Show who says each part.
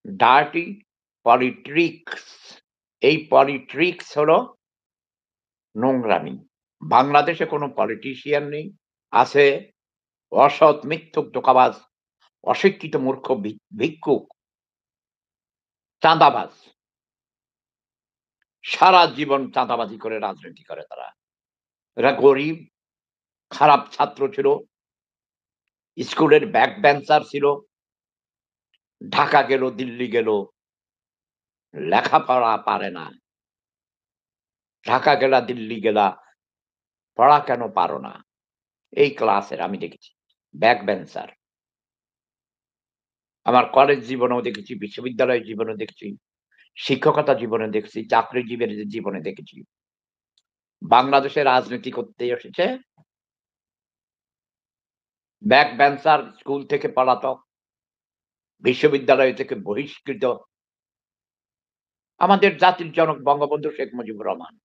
Speaker 1: Dirty পলিট্রিক্স। এই পলিট্রিক্স হলো নোংরামি। বাংলাদেশে কোনো পলিটিশিয়ান নেই। আছে অসৎ, মিথ্যুক, ধোঁকাবাজ, অশিক্ষিত মূর্খ ভিক্ষুক, চাঁদাবাজ। সারা জীবন চাঁদাবাজি করে রাজনীতি করে তারা। এরা গরিব, খারাপ ছাত্র ছিল, স্কুলের ব্যাক বেঞ্চার ছিল, ঢাকা গেল, দিল্লি গেল, লেখাপড়া পারে না। ঢাকা গেলা, দিল্লি গেলা, পড়া কেন পারো না? এই ক্লাসের আমি দেখেছি। Back bencher. আমার কলেজ জীবনেও দেখেছি, বিশ্ববিদ্যালয় জীবনেও দেখেছি, শিক্ষকতা জীবনে দেখেছি, চাকরিজীবীর জীবনে দেখেছি। বাংলাদেশে রাজনীতি করতে এসেছে ব্যাক বেঞ্চার, স্কুল থেকে পলাতক, বিশ্ববিদ্যালয় থেকে বহিষ্কৃত। আমাদের জাতির জনক বঙ্গবন্ধু শেখ মুজিবুর রহমান।